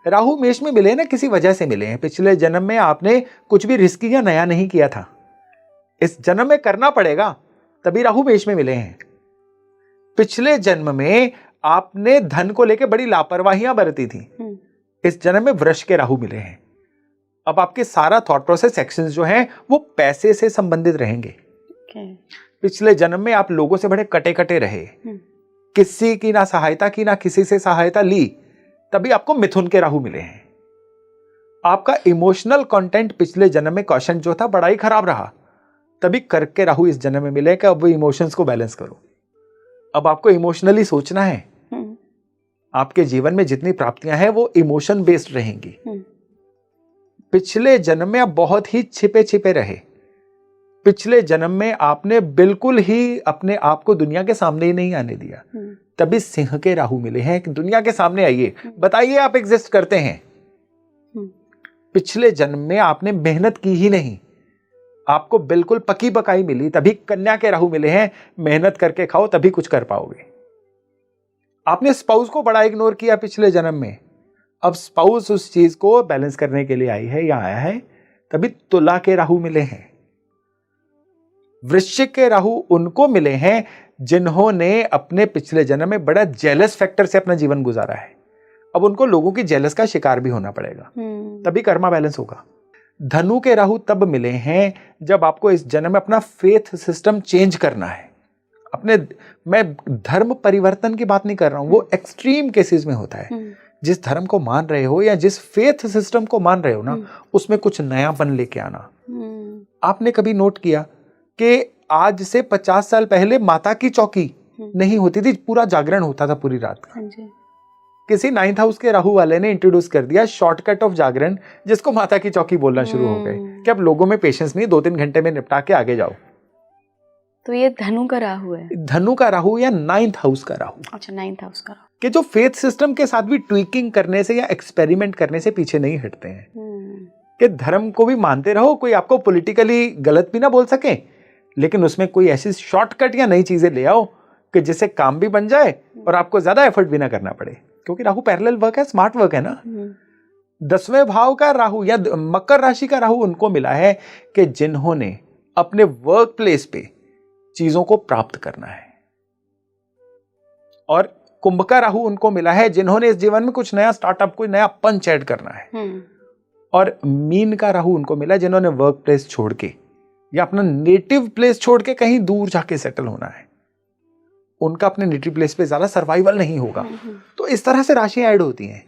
राहु मेष में मिले ना किसी वजह से मिले हैं। पिछले जन्म में आपने कुछ भी रिस्की या नया नहीं किया था, इस जन्म में करना पड़ेगा, तभी राहु मेष में मिले हैं। पिछले जन्म में आपने धन को लेकर बड़ी लापरवाहियां बरती थी, इस जन्म में वृष के राहु मिले हैं। अब आपके सारा थॉट प्रोसेस, एक्शंस जो हैं वो पैसे से संबंधित रहेंगे। पिछले जन्म में आप लोगों से बड़े कटे कटे रहे, किसी की ना सहायता की ना किसी से सहायता ली, तभी आपको मिथुन के राहु मिले हैं। आपका इमोशनल कंटेंट पिछले जन्म में क्वेश्चन जो था बड़ा ही खराब रहा, तभी कर्क के राहु इस जन्म में मिले कि अब वो इमोशंस को बैलेंस करो। अब आपको इमोशनली सोचना है। आपके जीवन में जितनी प्राप्तियां हैं वो इमोशन बेस्ड रहेंगी। पिछले जन्म में आप बहुत ही छिपे छिपे रहे, पिछले जन्म में आपने बिल्कुल ही अपने आप को दुनिया के सामने ही नहीं आने दिया, तभी सिंह के राहु मिले हैं कि दुनिया के सामने आइए, बताइए आप एग्जिस्ट करते हैं। पिछले जन्म में आपने मेहनत की ही नहीं, आपको बिल्कुल पकी पकाई मिली, तभी कन्या के राहु मिले हैं, मेहनत करके खाओ तभी कुछ कर पाओगे। आपने स्पाउस को बड़ा इग्नोर किया पिछले जन्म में, अब स्पाउस उस चीज को बैलेंस करने के लिए आई है या आया है, तभी तुला के राहु मिले हैं। वृश्चिक के राहु उनको मिले हैं जिन्होंने अपने पिछले जन्म में बड़ा जेलस फैक्टर से अपना जीवन गुजारा है। अब उनको लोगों की जेलस का शिकार भी होना पड़ेगा, तभी कर्मा बैलेंस होगा। धनु के राहु तब मिले हैं जब आपको इस जन्म में अपना फेथ सिस्टम चेंज करना है। अपने, मैं धर्म परिवर्तन की बात नहीं कर रहा हूं, वो एक्सट्रीम केसेस में होता है। जिस धर्म को मान रहे हो या जिस फेथ सिस्टम को मान रहे हो ना, उसमें कुछ नयापन लेके आना। आपने कभी नोट किया कि आज से 50 साल पहले माता की चौकी नहीं होती थी, पूरा जागरण होता था पूरी रात का। किसी 9th हाउस के राहु वाले ने इंट्रोड्यूस कर दिया शॉर्टकट ऑफ जागरण, जिसको माता की चौकी बोलना शुरू हो गए कि अब लोगों में पेशेंस नहीं, 2-3 घंटे में निपटा के आगे जाओ। तो ये धनु का राहु है, धनु का राहु या 9th हाउस का राहु। अच्छा, 9th हाउस का राहु कि जो फेथ सिस्टम के साथ भी ट्वीकिंग करने से या एक्सपेरिमेंट करने से पीछे नहीं हटते हैं। कि धर्म को भी मानते रहो, कोई आपको पॉलिटिकली गलत भी ना बोल सके, लेकिन उसमें कोई ऐसी शॉर्टकट या नई चीजें ले आओ कि जिससे काम भी बन जाए और आपको ज्यादा एफर्ट भी ना करना पड़े, क्योंकि राहु पैरेलल वर्क है, स्मार्ट वर्क है ना। 10वें भाव का राहु या मकर राशि का राहु उनको मिला है कि जिन्होंने अपने वर्क प्लेस पे चीजों को प्राप्त करना है, और कुंभ का राहु उनको मिला है जिन्होंने इस जीवन में कुछ नया स्टार्टअप, कोई नया पंच ऐड करना है। और मीन का राहु उनको मिला है जिन्होंने वर्क प्लेस छोड़ के या अपना नेटिव प्लेस छोड़ के कहीं दूर जाके सेटल होना है। उनका अपने नेटिव प्लेस पे ज्यादा सर्वाइवल नहीं होगा। तो इस तरह से राशियां ऐड होती हैं।